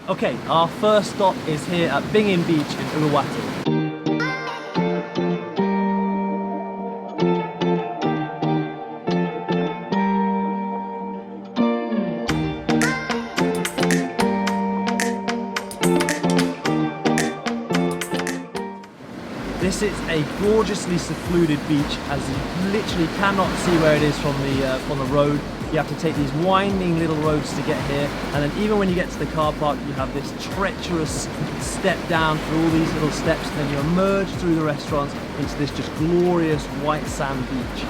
Okay, our first stop is here at Bingin Beach in Uluwatu. This is a gorgeously secluded beach, as you literally cannot see where it is from the road. You have to take these winding little roads to get here, and then even when you get to the car park, you have this treacherous step down through all these little steps, and then you emerge through the restaurants into this just glorious white sand beach.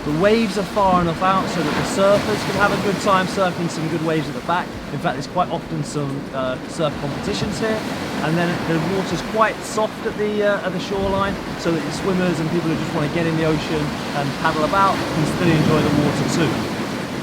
The waves are far enough out so that the surfers can have a good time surfing some good waves at the back. In fact, there's quite often some surf competitions here, and then the water's quite soft at the shoreline, so that the swimmers and people who just want to get in the ocean and paddle about can still enjoy the water too.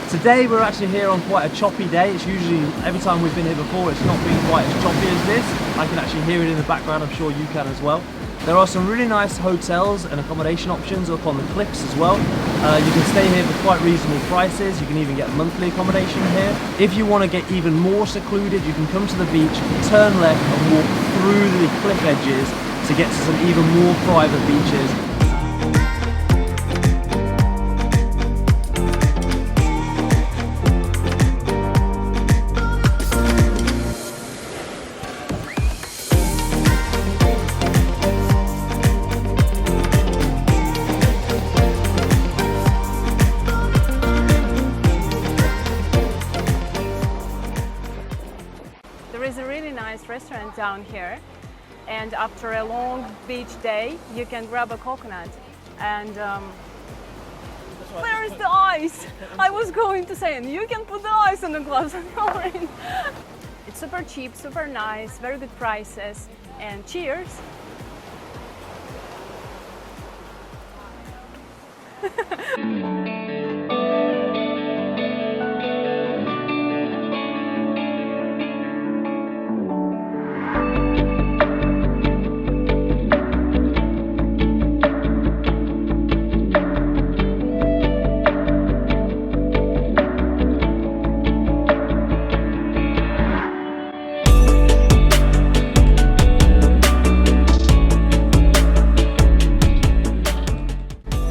Today we're actually here on quite a choppy day. It's usually, every time we've been here before, it's not been quite as choppy as this. I can actually hear it in the background, I'm sure you can as well. There are some really nice hotels and accommodation options up on the cliffs as well. You can stay here for quite reasonable prices. You can even get monthly accommodation here. If you want to get even more secluded, you can come to the beach, turn left and walk through the cliff edges to get to some even more private beaches. There is a really nice restaurant down here, and after a long beach day you can grab a coconut and where is the ice? I was going to say, and you can put the ice on the glass and pour in. It's super cheap, super nice, very good prices, and cheers!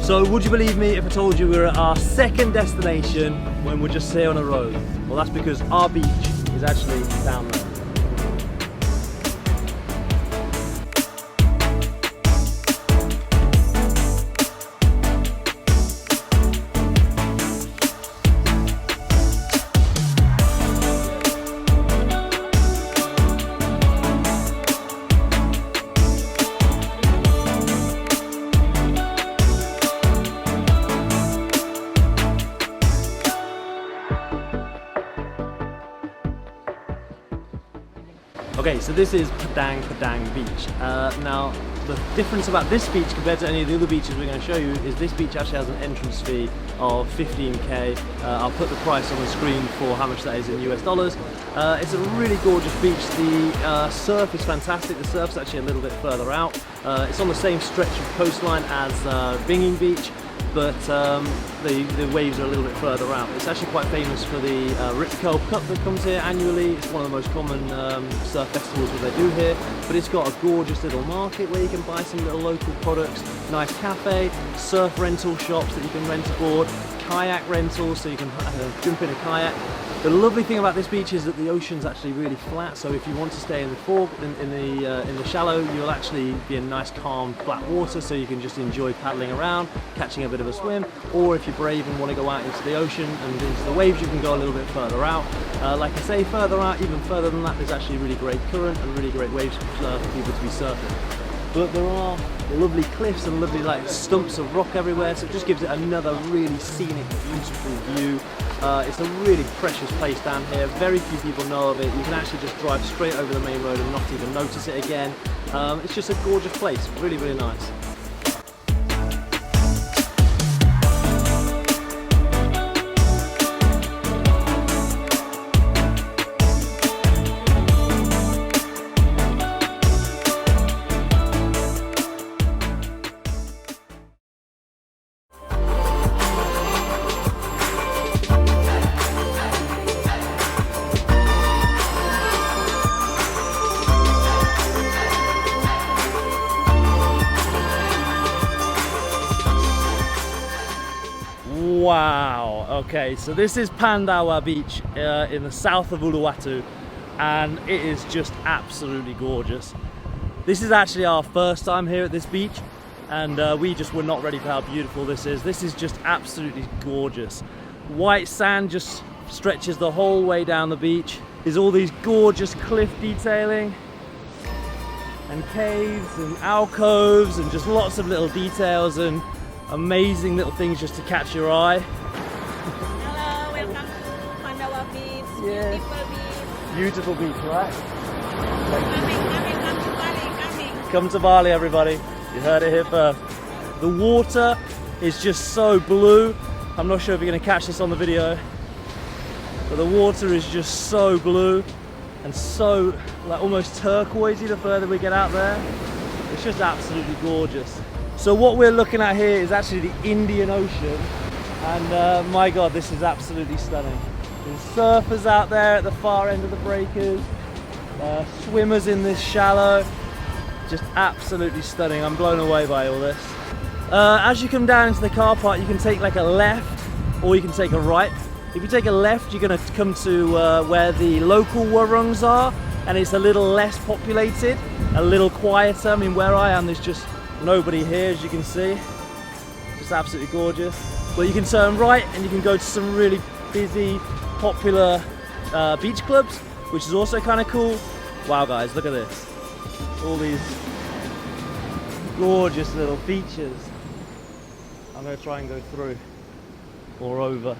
So would you believe me if I told you we're at our second destination when we're just here on a road? Well, that's because our beach is actually down there. Okay, so this is Pedang Pedang Beach. Now, the difference about this beach compared to any of the other beaches we're going to show you is this beach actually has an entrance fee of 15k. I'll put the price on the screen for how much that is in US dollars. It's a really gorgeous beach. The surf is fantastic. The surf's actually a little bit further out. It's on the same stretch of coastline as Bingin Beach, but the waves are a little bit further out. It's actually quite famous for the Rip Curl Cup that comes here annually. It's one of the most common surf festivals that they do here, but it's got a gorgeous little market where you can buy some little local products, nice cafe, surf rental shops that you can rent aboard, kayak rentals so you can jump in a kayak. The lovely thing about this beach is that the ocean's actually really flat, so if you want to stay in the fog, in the shallow, you'll actually be in nice calm flat water, so you can just enjoy paddling around, catching a bit of a swim, or if you're brave and want to go out into the ocean and into the waves, you can go a little bit further out. Like I say, further out, even further than that, there's actually really great current and really great waves for people to be surfing. But there are lovely cliffs and lovely stumps of rock everywhere, so it just gives it another really scenic, beautiful view. It's a really precious place down here. Very few people know of it. You can actually just drive straight over the main road and not even notice it again. It's just a gorgeous place, really, really nice. Wow, okay, so this is Pandawa Beach in the south of Uluwatu, and it is just absolutely gorgeous. This is actually our first time here at this beach, and we just were not ready for how beautiful this is. This is just absolutely gorgeous. White sand just stretches the whole way down the beach. There's all these gorgeous cliff detailing and caves and alcoves and just lots of little details and amazing little things just to catch your eye. Hello, welcome to Pandawa Beach. Yeah. Beautiful beach. Beautiful beach, right? Come to Bali, Come to Bali, everybody. You heard it here first. The water is just so blue. I'm not sure if you're going to catch this on the video, but the water is just so blue and so like almost turquoisey the further we get out there. It's just absolutely gorgeous. So what we're looking at here is actually the Indian Ocean, and my god, this is absolutely stunning. There's surfers out there at the far end of the breakers, swimmers in this shallow. Just absolutely stunning. I'm blown away by all this. As you come down into the car park, you can take like a left or you can take a right. If you take a left, you're going to come to where the local warungs are, and it's a little less populated, a little quieter. I mean, where I am, there's just nobody here, as you can see. Just absolutely gorgeous. But you can turn right and you can go to some really busy, popular beach clubs, which is also kind of cool. Wow, guys, look at this. All these gorgeous little features. I'm going to try and go through or over.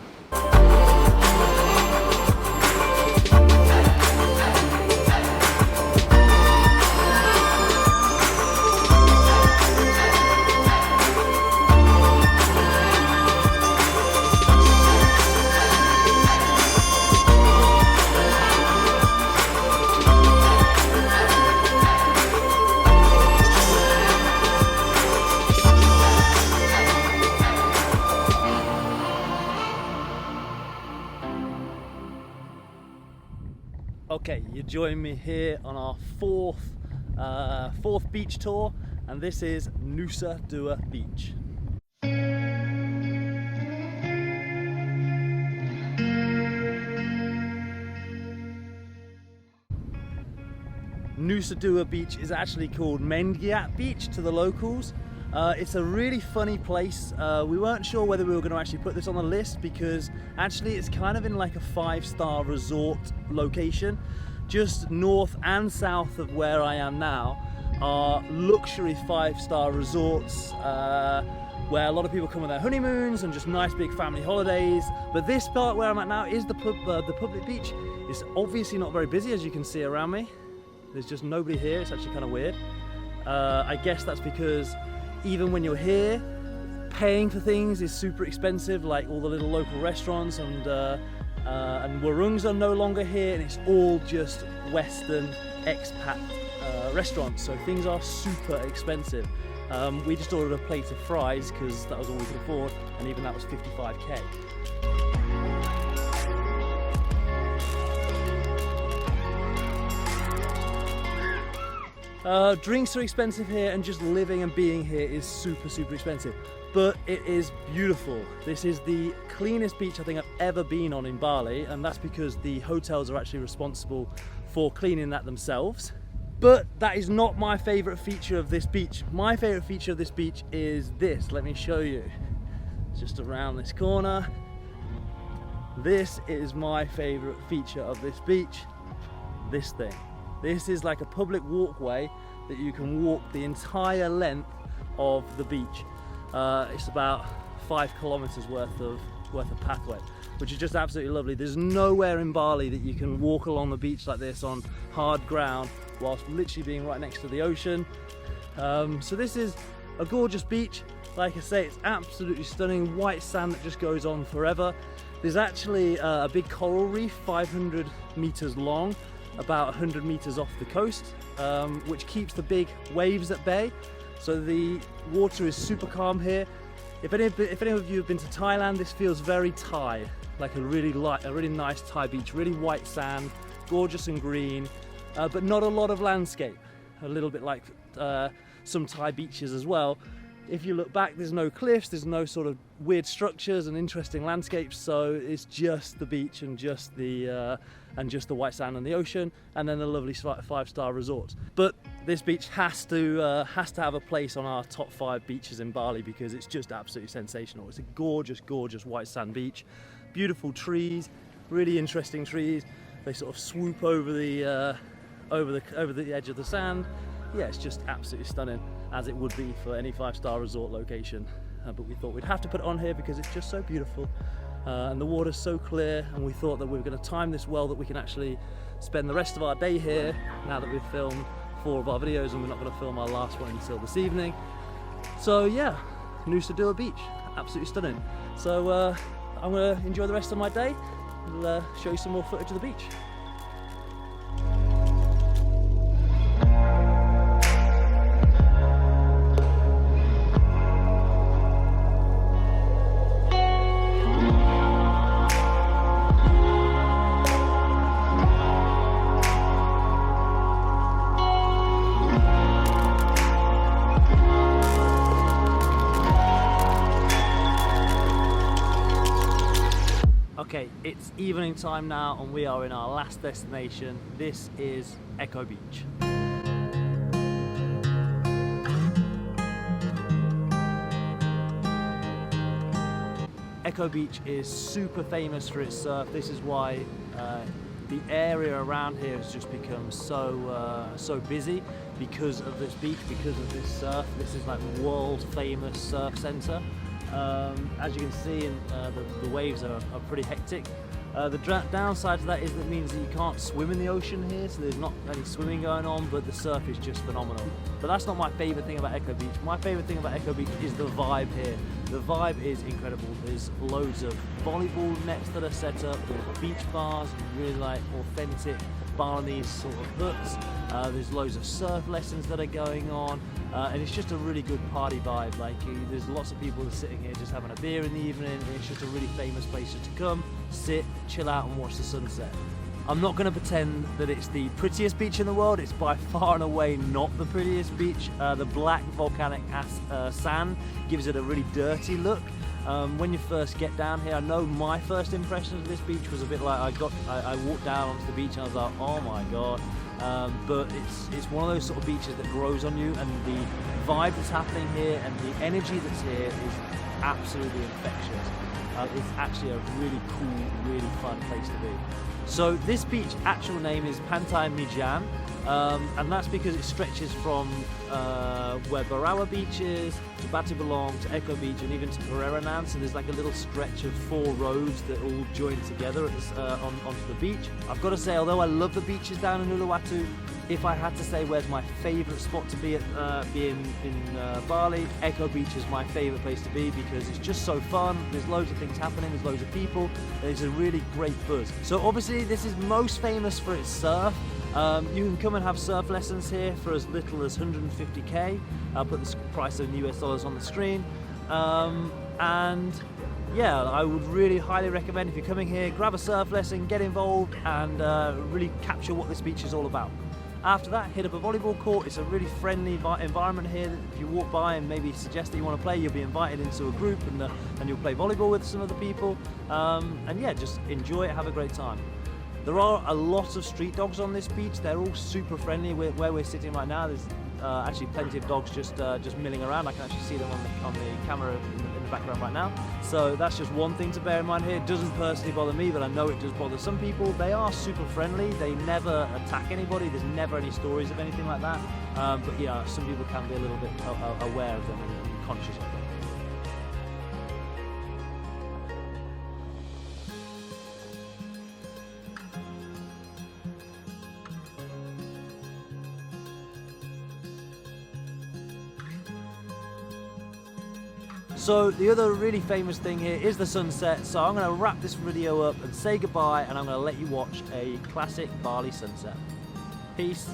Okay, you join me here on our fourth beach tour, and this is Nusa Dua Beach. Nusa Dua Beach is actually called Mengiat Beach to the locals. It's a really funny place. We weren't sure whether we were going to actually put this on the list because actually it's kind of in like a 5-star resort location. Just north and south of where I am now are luxury 5-star resorts where a lot of people come on their honeymoons and just nice big family holidays. But this part where I'm at now is the public beach. It's obviously not very busy, as you can see around me. There's just nobody here. It's actually kind of weird. I guess that's because even when you're here, paying for things is super expensive, like all the little local restaurants, and warungs are no longer here, and it's all just Western expat restaurants, so things are super expensive. We just ordered a plate of fries because that was all we could afford, and even that was 55k. Drinks are expensive here, and just living and being here is super expensive, but it is beautiful. This is the cleanest beach I think I've ever been on in Bali, and that's because the hotels are actually responsible for cleaning that themselves. But that is not my favorite feature of this beach. My favorite feature of this beach is this. Let me show you. Just around this corner. This is my favorite feature of this beach. This thing. This is like a public walkway that you can walk the entire length of the beach. It's about 5 kilometers worth of pathway, which is just absolutely lovely. There's nowhere in Bali that you can walk along the beach like this on hard ground whilst literally being right next to the ocean. So this is a gorgeous beach. Like I say, it's absolutely stunning. White sand that just goes on forever. There's actually a big coral reef, 500 meters long, about 100 meters off the coast, which keeps the big waves at bay. So the water is super calm here. If any of you have been to Thailand, this feels very Thai, like a really nice Thai beach, really white sand, gorgeous and green, but not a lot of landscape. A little bit like some Thai beaches as well. if you look back, there's no cliffs, there's no sort of weird structures and interesting landscapes, so it's just the beach and just the white sand and the ocean, and then the lovely 5-star resorts. But this beach has to have a place on our top 5 beaches in Bali because it's just absolutely sensational. It's a gorgeous, gorgeous white sand beach, beautiful trees, really interesting trees. They sort of swoop over the edge of the sand. Yeah, it's just absolutely stunning, as it would be for any 5-star resort location. But we thought we'd have to put it on here because it's just so beautiful, and the water's so clear, and we thought that we were going to time this well that we can actually spend the rest of our day here now that we've filmed 4 of our videos, and we're not going to film our last one until this evening. So yeah, Nusa Dua Beach, absolutely stunning. So I'm going to enjoy the rest of my day. We'll show you some more footage of the beach. Okay, it's evening time now and we are in our last destination. This is Echo Beach. Echo Beach is super famous for its surf. This is why the area around here has just become so busy because of this beach, because of this surf. This is like world famous surf centre. As you can see, the waves are pretty hectic. The downside to that is that it means that you can't swim in the ocean here, so there's not any swimming going on, but the surf is just phenomenal. But that's not my favourite thing about Echo Beach. My favourite thing about Echo Beach is the vibe here. The vibe is incredible. There's loads of volleyball nets that are set up, there's beach bars, and really like authentic Balinese sort of huts. There's loads of surf lessons that are going on, and it's just a really good party vibe. Like there's lots of people that are sitting here just having a beer in the evening, and it's just a really famous place just to come, sit, chill out and watch the sunset. I'm not going to pretend that it's the prettiest beach in the world. It's by far and away not the prettiest beach. The black volcanic sand gives it a really dirty look. When you first get down here, I know my first impressions of this beach was a bit like I walked down onto the beach and I was like, oh my god. But it's one of those sort of beaches that grows on you, and the vibe that's happening here and the energy that's here is absolutely infectious. It's actually a really cool, really fun place to be. So this beach actual name is Pandawa Beach, and that's because it stretches from where Pandawa Beach is, to Batu Belong, to Echo Beach, and even to Pereiranan. So there's like a little stretch of 4 roads that all join together at this, onto the beach. I've got to say, although I love the beaches down in Uluwatu, if I had to say where's my favourite spot to be in Bali, Echo Beach is my favourite place to be because it's just so fun. There's loads of things happening, there's loads of people, there's a really great buzz. So obviously this is most famous for its surf. You can come and have surf lessons here for as little as 150k. I'll put the price in US dollars on the screen. And yeah, I would really highly recommend if you're coming here, grab a surf lesson, get involved, and really capture what this beach is all about. After that, hit up a volleyball court. It's a really friendly environment here. If you walk by and maybe suggest that you want to play, you'll be invited into a group and you'll play volleyball with some other people. And yeah, just enjoy it, have a great time. There are a lot of street dogs on this beach. They're all super friendly. Where we're sitting right now, there's actually plenty of dogs just milling around. I can actually see them on the camera in the background right now. So that's just one thing to bear in mind here. It doesn't personally bother me, but I know it does bother some people. They are super friendly. They never attack anybody. There's never any stories of anything like that. But yeah, some people can be a little bit aware of them and conscious of them. So the other really famous thing here is the sunset. So I'm going to wrap this video up and say goodbye, and I'm going to let you watch a classic Bali sunset. Peace.